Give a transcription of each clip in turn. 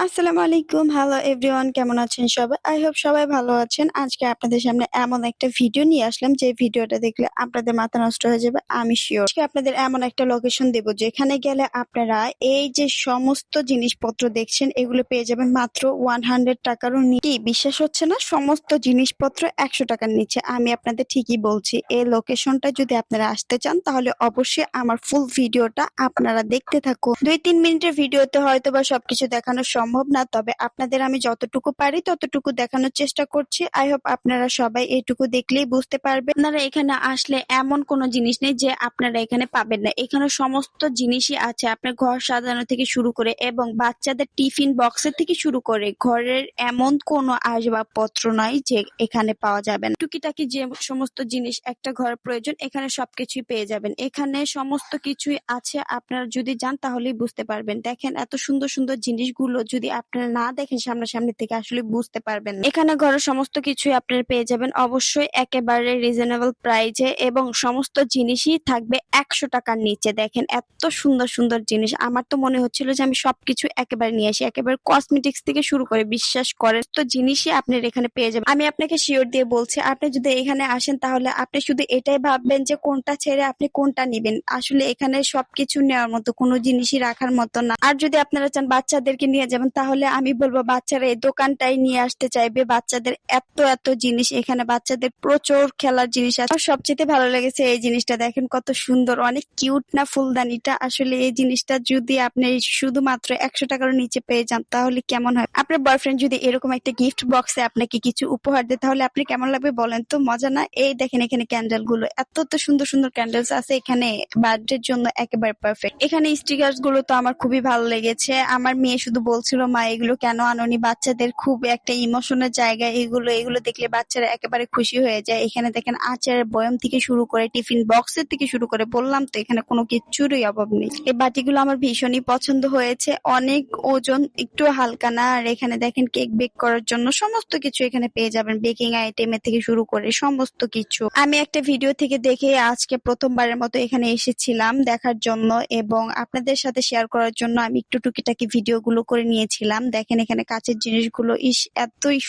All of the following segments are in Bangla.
আসসালামু আলাইকুম। হ্যালো এভরিওয়ান, কেমন আছেন সবাই? আই হোপ সবাই ভালো আছেন। আজকে আপনাদের সামনে এমন একটা ভিডিও নিয়ে আসলাম যে ভিডিওটা দেখলে আপনাদের মাথা নষ্ট হয়ে যাবে, আমি সিউর। আজকে আপনাদের এমন একটা লোকেশন দেব যেখানে গেলে আপনারা এই যে সমস্ত জিনিসপত্র দেখছেন এগুলো পেয়ে যাবেন মাত্র 100 টাকারও কি বিশ্বাস হচ্ছে না? সমস্ত জিনিসপত্র 100 টাকার নিচে। আমি আপনাদের ঠিকই বলছি। এই লোকেশনটা যদি আপনারা আসতে চান তাহলে অবশ্যই আমার ফুল ভিডিওটা আপনারা দেখতে থাকুন। 2-3 মিনিটের ভিডিওতে হয়তোবা সবকিছু দেখানো সম্ভব না, তবে আপনাদের আমি যতটুকু পারি ততটুকু দেখানোর চেষ্টা করছি। আই হোপ আপনারা সবাই এইটুকু দেখলেই বুঝতে পারবেন। আপনারা এখানে আসলে এমন কোনো জিনিস নেই যে আপনারা এখানে পাবেন না। এখানে সমস্ত জিনিসই আছে, আপনার ঘর সাজানো থেকে শুরু করে এবং বাচ্চাদের টিফিন বক্সের থেকে শুরু করে ঘরের এমন কোনো আসবাবপত্র নয় যে এখানে পাওয়া যাবে না। টুকিটাকি যে সমস্ত জিনিস একটা ঘর প্রয়োজন এখানে সবকিছুই পেয়ে যাবেন। এখানে সমস্ত কিছুই আছে, আপনারা যদি যান তাহলেই বুঝতে পারবেন। দেখেন এত সুন্দর সুন্দর জিনিসগুলো যদি আপনারা না দেখেন সামনাসামনি থেকে আসলে বুঝতে পারবেন না। এখানে ঘরের সমস্ত কিছুই আপনারা পেয়ে যাবেন অবশ্যই একেবারে রিজনেবল প্রাইজে এবং সমস্ত জিনিসই থাকবে 100 টাকার নিচে। দেখেন এত সুন্দর সুন্দর জিনিস, আমার তো মনে হচ্ছিল যে আমি সবকিছু একেবারে নিয়ে আসি। একেবারে কসমেটিক্স থেকে শুরু করে বিশ্বাস করেন তো জিনিসই আপনার এখানে পেয়ে যাবেন। আমি আপনাকে শিওর দিয়ে বলছি, আপনি যদি এখানে আসেন তাহলে আপনি শুধু এটাই ভাববেন যে কোনটা ছেড়ে আপনি কোনটা নিবেন। আসলে এখানে সবকিছু নেওয়ার মতো, কোনো জিনিসই রাখার মতো না। আর যদি আপনারা চান বাচ্চাদেরকে নিয়ে যাবেন তাহলে আমি বলবো বাচ্চারা এই দোকানটাই নিয়ে আসতে চাইবে। বাচ্চাদের এত এত জিনিস এখানে, বাচ্চাদের প্রচুর খেলার জিনিস আছে। আমার সবচেয়ে ভালো লেগেছে এই জিনিসটা, দেখেন কত সুন্দর, অনেক কিউট না ফুলদানিটা? আসলে এই জিনিসটা যদি আপনি শুধুমাত্র 100 টাকার নিচে পেয়ে যান তাহলে কেমন হয়? আপনার বয়ফ্রেন্ড যদি এরকম একটা গিফট বক্সে আপনাকে কিছু উপহার দেয় তাহলে আপনি কেমন লাগবে বলেন তো? মজা না? এই দেখেন এখানে ক্যান্ডেল গুলো, এত এত সুন্দর সুন্দর ক্যান্ডেলস আছে এখানে, বার্থডের জন্য একেবারে পারফেক্ট। এখানে স্টিকার্স গুলো তো আমার খুবই ভালো লেগেছে। আমার মেয়ে শুধু বলছিল মা এগুলো কেন আনোনি, বাচ্চাদের খুব একটা ইমোশনের জায়গা এগুলো, এগুলো দেখলে বাচ্চারা একেবারে খুশি হয়ে যায়। এখানে দেখেন আচারের বয়ম থেকে শুরু করে টিফিন বক্সের থেকে শুরু করে, বললাম তো এখানে কোনো কিছুরই অভাব নেই। এই বাটিগুলো আমার ভীষণই পছন্দ হয়েছে, অনেক ওজন, একটু হালকা না। আর এখানে দেখেন কেক বেক করার জন্য সমস্ত কিছু এখানে পেয়ে যাবেন, বেকিং আইটেমের থেকে শুরু করে সমস্ত কিছু। আমি একটা ভিডিও থেকে দেখে আজকে প্রথমবারের মতো এখানে এসেছিলাম দেখার জন্য এবং আপনাদের সাথে শেয়ার করার জন্য আমি একটু টুকিটাকি ভিডিওগুলো করে নিয়েছিলাম। দেখেন এখানে কাঁচের জিনিসগুলো, ইস এতই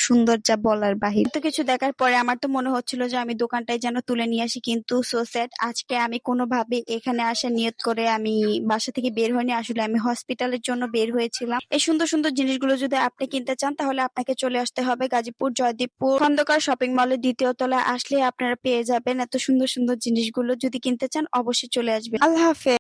সুন্দর যা বলার বাহির। এত কিছু দেখার পরে আমার তো মনে হচ্ছিল যে আমি দোকানটায় যেন তুলে নিয়ে আসি, কিন্তু সো স্যাড, আজকে আমি কোনোভাবে এখানে আসার নিয়ত করে আমি বাসা থেকে বের হইনি। আসলে আমি হসপিটালের জন্য বের হয়েছিলাম। এই সুন্দর সুন্দর জিনিসগুলো যদি আপনি কিনতে চান তাহলে আপনাকে চলে আসতে হবে গাজীপুর জয়দীপপুর খন্দকার শপিং মলের 2য় তলায়। আসলে আপনারা পেয়ে যাবেন এত সুন্দর সুন্দর জিনিসগুলো। যদি কিনতে চান অবশ্যই চলে আসবেন। আল্লাহ হাফেজ।